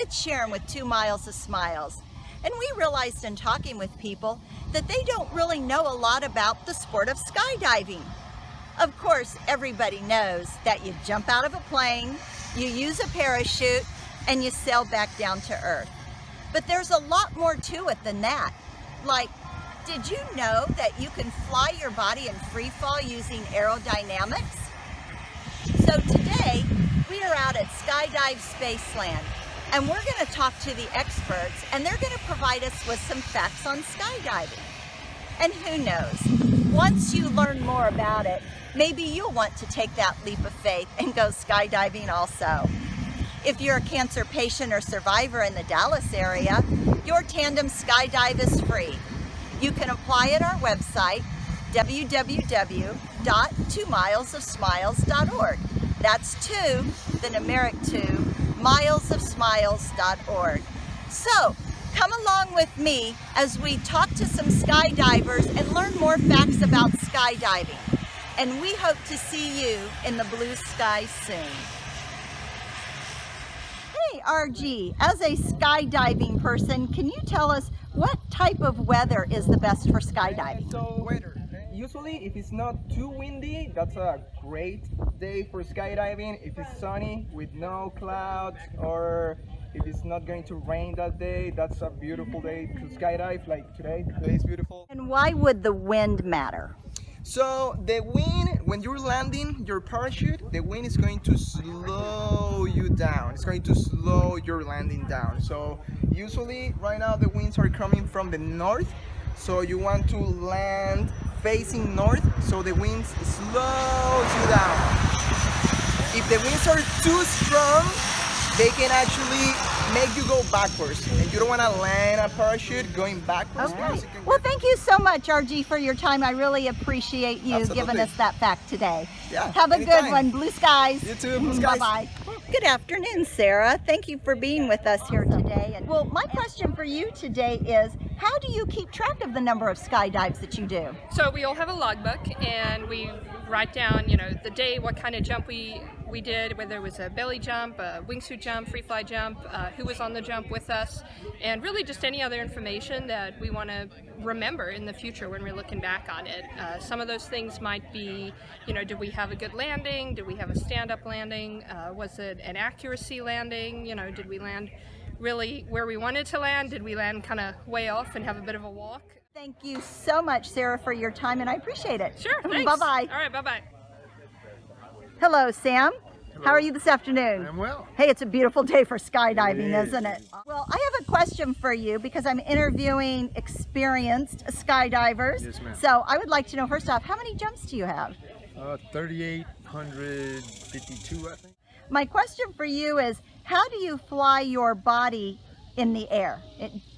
It's Sharon with 2 Miles of Smiles. And we realized in talking with people that they don't really know a lot about the sport of skydiving. Of course, everybody knows that you jump out of a plane, you use a parachute, and you sail back down to earth. But there's a lot more to it than that. Like, did you know that you can fly your body in free fall using aerodynamics? So today, we are out at Skydive Spaceland, and we're going to talk to the experts, and they're going to provide us with some facts on skydiving. And who knows, once you learn more about it, maybe you'll want to take that leap of faith and go skydiving also. If you're a cancer patient or survivor in the Dallas area, your tandem skydive is free. You can apply at our website, www.2milesofsmiles.org. That's 2, the numeric 2, milesofsmiles.org. So, come along with me as we talk to some skydivers and learn more facts about skydiving. And we hope to see you in the blue sky soon. Hey RG, as a skydiving person, can you tell us what type of weather is the best for skydiving? So usually if it's not too windy, that's a great day for skydiving. If it's sunny with no clouds, or if it's not going to rain that day, that's a beautiful day to skydive, like today. Today is beautiful. And why would the wind matter? So the wind, when you're landing your parachute, the wind is going to slow you down. It's going to slow your landing down. So usually right now the winds are coming from the north. So you want to land facing north so the winds slows you down. If the winds are too strong, they can actually make you go backwards, and you don't want to land a parachute going backwards. Okay. Well, thank you so much, RG, for your time. I really appreciate you Absolutely. giving us that fact today. Yeah, have a anytime. good one. Blue skies. You too. Blue skies. Bye-bye. Good afternoon, Sarah. Thank you for being with us here today. And well, my question for you today is, how do you keep track of the number of skydives that you do? So we all have a logbook, and we write down, the day, what kind of jump we did, whether it was a belly jump, a wingsuit jump, free fly jump, who was on the jump with us, and really just any other information that we want to remember in the future when we're looking back on it. Some of those things might be, did we have a good landing? Did we have a stand-up landing? Was it an accuracy landing? Did we land really where we wanted to land? Did we land kind of way off and have a bit of a walk? Thank you so much, Sarah, for your time, and I appreciate it. Sure, thanks. Bye-bye. All right, bye-bye. Hello, Sam. Hello. How are you this afternoon? I'm well. Hey, it's a beautiful day for skydiving, It is. isn't it? Well, I have a question for you because I'm interviewing experienced skydivers. Yes, ma'am. So I would like to know, first off, how many jumps do you have? 3,852, I think. My question for you is, how do you fly your body in the air,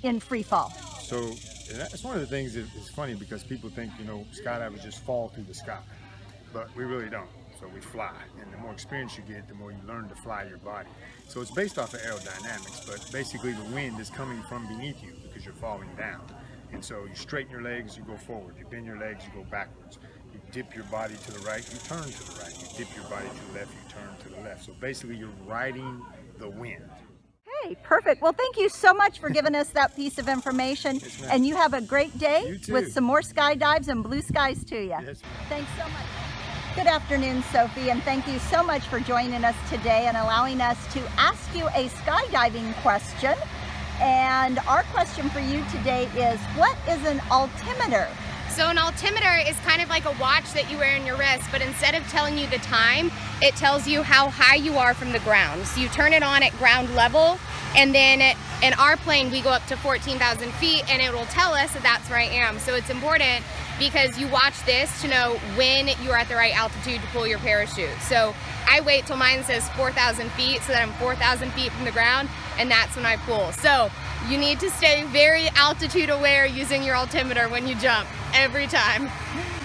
in free fall? So that's one of the things that is funny, because people think, skydivers just fall through the sky, but we really don't. So we fly, and the more experience you get, the more you learn to fly your body. So it's based off of aerodynamics, but basically the wind is coming from beneath you because you're falling down. And so you straighten your legs, you go forward. You bend your legs, you go backwards. You dip your body to the right, you turn to the right. You dip your body to the left, you turn to the left. So basically you're riding the wind. Hey, perfect. Well, thank you so much for giving us that piece of information. Yes, ma'am. And you have a great day You too. with some more skydives and blue skies to you. Yes, ma'am. Thanks so much. Good afternoon, Sophie, and thank you so much for joining us today and allowing us to ask you a skydiving question. And our question for you today is, what is an altimeter? So an altimeter is kind of like a watch that you wear on your wrist, but instead of telling you the time, it tells you how high you are from the ground. So you turn it on at ground level, and then in our plane we go up to 14,000 feet, and it will tell us that that's where I am. So it's important because you watch this to know when you're at the right altitude to pull your parachute. So I wait till mine says 4,000 feet so that I'm 4,000 feet from the ground, and that's when I pull. So you need to stay very altitude aware using your altimeter when you jump, every time.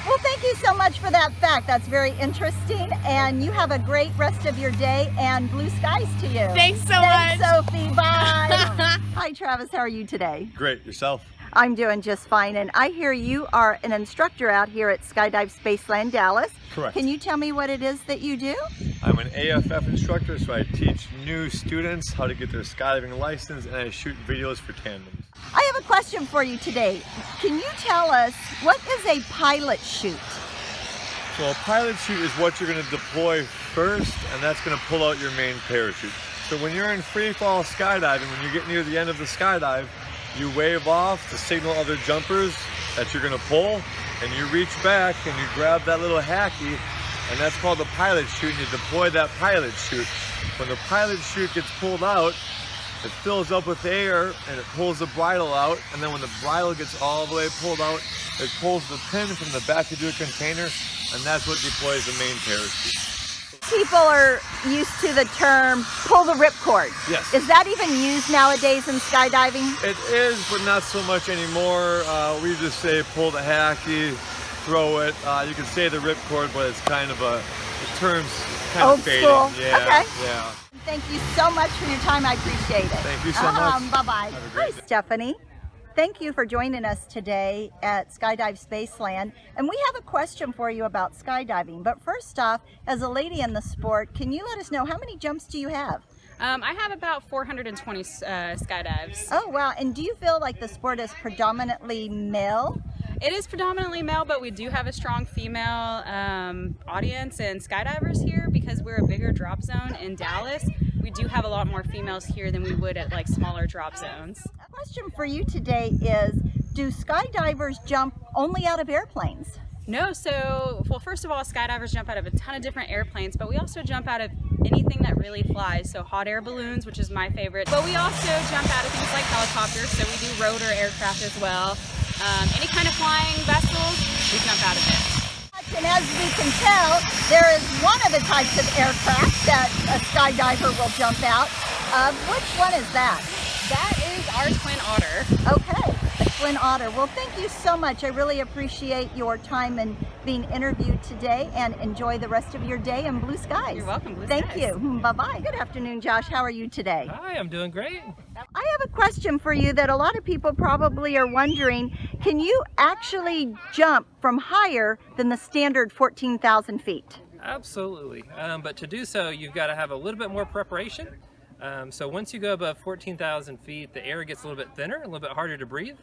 Well, thank you so much for that fact. That's very interesting, and you have a great rest of your day, and blue skies to you. Thanks so Thanks, much. Sophie. Bye. Hi, Travis. How are you today? Great. Yourself? I'm doing just fine, and I hear you are an instructor out here at Skydive Spaceland Dallas. Correct. Can you tell me what it is that you do? I'm an AFF instructor, so I teach new students how to get their skydiving license, and I shoot videos for tandems. I have a question for you today. Can you tell us, what is a pilot chute? So a pilot chute is what you're going to deploy first, and that's going to pull out your main parachute. So when you're in free fall skydiving, when you get near the end of the skydive, you wave off to signal other jumpers that you're going to pull, and you reach back and you grab that little hacky, and that's called the pilot chute, and you deploy that pilot chute. When the pilot chute gets pulled out, it fills up with air and it pulls the bridle out, and then when the bridle gets all the way pulled out, it pulls the pin from the back of your container, and that's what deploys the main parachute. People are used to the term pull the ripcord. Yes. Is that even used nowadays in skydiving? It is, but not so much anymore. We just say pull the hacky, throw it. You can say the ripcord, but it's kind of the term's kind Old of fading. school. Yeah, Okay. yeah. Thank you so much for your time. I appreciate it. Thank you so much. Bye-bye. Have a great Hi, day. Stephanie. Thank you for joining us today at Skydive Spaceland. And we have a question for you about skydiving. But first off, as a lady in the sport, can you let us know how many jumps do you have? I have about 420 skydives. Oh, wow. And do you feel like the sport is predominantly male? It is predominantly male, but we do have a strong female audience and skydivers here because we're a bigger drop zone in Dallas. We do have a lot more females here than we would at like smaller drop zones. A question for you today is, do skydivers jump only out of airplanes? No, well, first of all, skydivers jump out of a ton of different airplanes, but we also jump out of anything that really flies. So hot air balloons, which is my favorite, but we also jump out of things like helicopters, so we do rotor aircraft as well. Any kind of flying vessels, we jump out of it. And as we can tell, there is one of the types of aircraft that a skydiver will jump out of. Which one is that? That is our Twin Otter. Okay, the Twin Otter. Well, thank you so much. I really appreciate your time and being interviewed today, and enjoy the rest of your day in blue skies. You're welcome, blue Thank skies. you. Bye-bye. Good afternoon, Josh. How are you today? Hi, I'm doing great. I have a question for you that a lot of people probably are wondering. Can you actually jump from higher than the standard 14,000 feet? Absolutely, but to do so, you've got to have a little bit more preparation. So once you go above 14,000 feet, the air gets a little bit thinner, a little bit harder to breathe.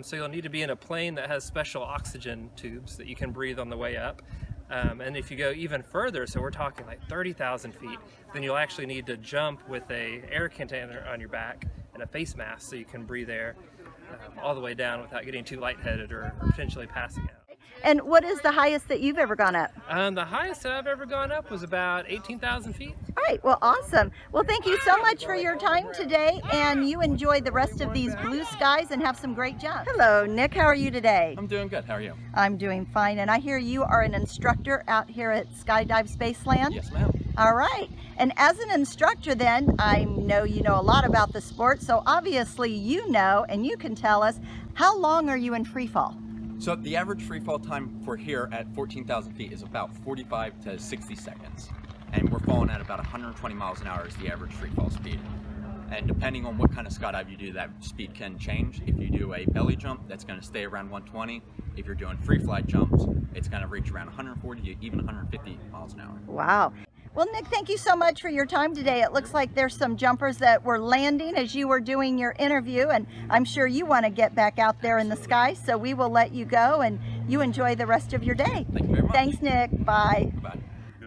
So you'll need to be in a plane that has special oxygen tubes that you can breathe on the way up. And if you go even further, so we're talking like 30,000 feet, then you'll actually need to jump with a air container on your back and a face mask so you can breathe air all the way down without getting too lightheaded or potentially passing out. And what is the highest that you've ever gone up? The highest that I've ever gone up was about 18,000 feet. All right, well, awesome. Well, thank you so much for your time today, and you enjoy the rest of these blue skies and have some great jumps. Hello, Nick. How are you today? I'm doing good. How are you? I'm doing fine, and I hear you are an instructor out here at Skydive Spaceland. Yes, ma'am. All right. And as an instructor then, I know you know a lot about the sport, so obviously you know, and you can tell us, how long are you in free fall? So the average free fall time for here at 14,000 feet is about 45 to 60 seconds. And we're falling at about 120 miles an hour is the average free fall speed. And depending on what kind of skydive you do, that speed can change. If you do a belly jump, that's going to stay around 120. If you're doing free fly jumps, it's going to reach around 140 to even 150 miles an hour. Wow. Well, Nick, thank you so much for your time today. It looks like there's some jumpers that were landing as you were doing your interview, and I'm sure you want to get back out there in the sky, so we will let you go, and you enjoy the rest of your day. Thank you very much. Thanks, Nick. Bye. Bye.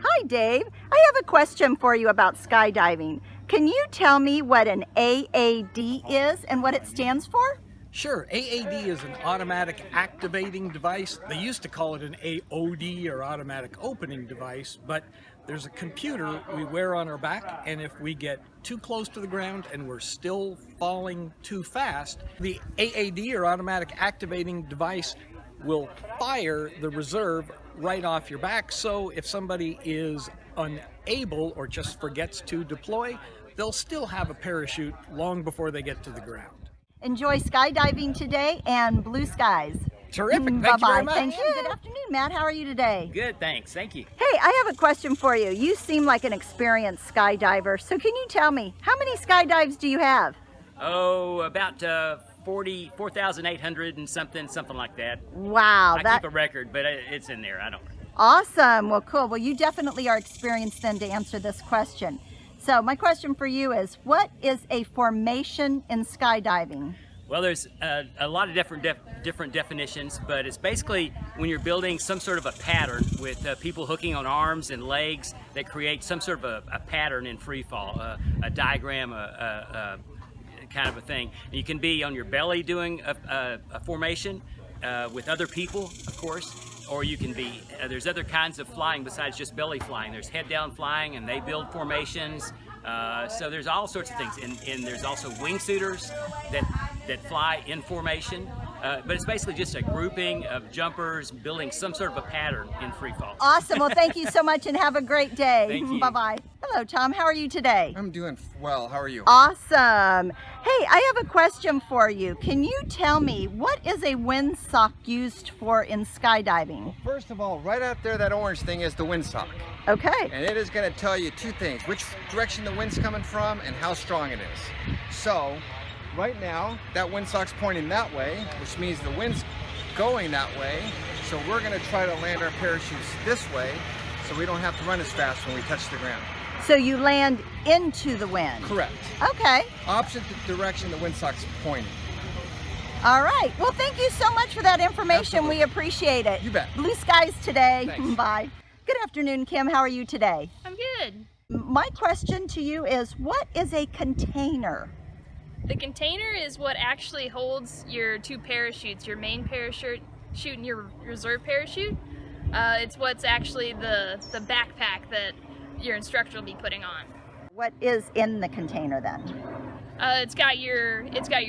Hi, Dave. I have a question for you about skydiving. Can you tell me what an AAD is and what it stands for? Sure, AAD is an automatic activating device. They used to call it an AOD, or automatic opening device, but there's a computer we wear on our back, and if we get too close to the ground and we're still falling too fast, the AAD, or automatic activating device, will fire the reserve right off your back. So if somebody is unable or just forgets to deploy, they'll still have a parachute long before they get to the ground. Enjoy skydiving today and blue skies. Terrific. Thank Bye-bye. you very much. Thank you. Good afternoon, Matt. How are you today? Good, thanks. Thank you. Hey, I have a question for you. You seem like an experienced skydiver, so can you tell me, how many skydives do you have? About 4,800 and something like that. Wow. I keep a record, but it's in there. I don't. Awesome. Well, cool. Well, you definitely are experienced then to answer this question. So my question for you is, what is a formation in skydiving? Well, there's a lot of different definitions, but it's basically when you're building some sort of a pattern with people hooking on arms and legs that create some sort of a pattern in free fall, a diagram, kind of a thing. And you can be on your belly doing a formation with other people, of course, or you can be, there's other kinds of flying besides just belly flying. There's head down flying, and they build formations. So there's all sorts of things, and there's also wingsuiters that fly in formation. But it's basically just a grouping of jumpers building some sort of a pattern in free fall. Awesome. Well, thank you so much and have a great day. Thank you. Bye-bye. Hello, Tom. How are you today? I'm doing well. How are you? Awesome. Hey, I have a question for you. Can you tell me, what is a windsock used for in skydiving? Well, first of all, right out there, that orange thing is the windsock. Okay. And it is going to tell you two things: which direction the wind's coming from and how strong it is. So right now, that windsock's pointing that way, which means the wind's going that way. So we're going to try to land our parachutes this way so we don't have to run as fast when we touch the ground. So you land into the wind? Correct. Okay. Opposite the direction the windsock's pointing. All right. Well, thank you so much for that information. Absolutely. We appreciate it. You bet. Blue skies today. Thanks. Bye. Good afternoon, Kim. How are you today? I'm good. My question to you is, what is a container? The container is what actually holds your two parachutes, your main parachute and your reserve parachute. It's what's actually the backpack that your instructor will be putting on. What is in the container then? It's got your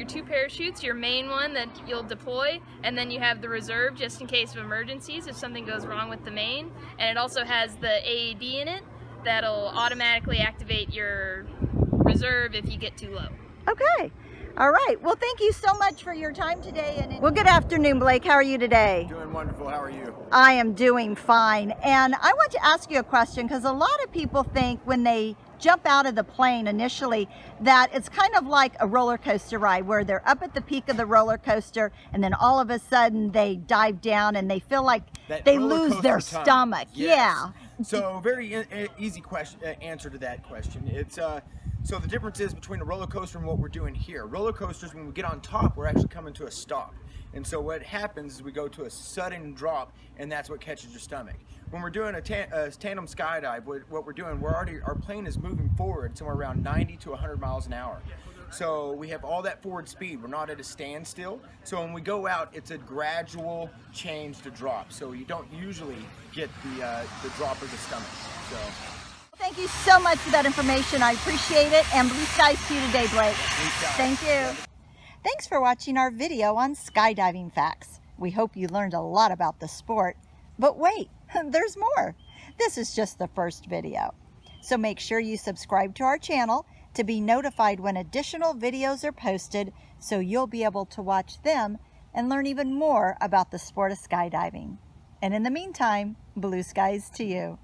two parachutes, your main one that you'll deploy, and then you have the reserve just in case of emergencies if something goes wrong with the main. And it also has the AED in it that'll automatically activate your reserve if you get too low. Okay. All right. Well, thank you so much for your time today. Well, good afternoon, Blake. How are you today? Doing wonderful. How are you? I am doing fine. And I want to ask you a question, because a lot of people think when they jump out of the plane initially that it's kind of like a roller coaster ride where they're up at the peak of the roller coaster and then all of a sudden they dive down and they feel like they lose their stomach. Yes. Yeah. So very easy question answer to that question. It's so the difference is between a roller coaster and what we're doing here. Roller coasters, when we get on top, we're actually coming to a stop. And so what happens is we go to a sudden drop, and that's what catches your stomach. When we're doing a tandem skydive, what we're doing, our plane is moving forward somewhere around 90 to 100 miles an hour. So we have all that forward speed. We're not at a standstill. So when we go out, it's a gradual change to drop. So you don't usually get the drop of the stomach. So. Thank you so much for that information. I appreciate it. And blue skies to you today, Blake. Thank you. Thanks for watching our video on skydiving facts. We hope you learned a lot about the sport. But wait, there's more. This is just the first video. So make sure you subscribe to our channel to be notified when additional videos are posted, so you'll be able to watch them and learn even more about the sport of skydiving. And in the meantime, blue skies to you.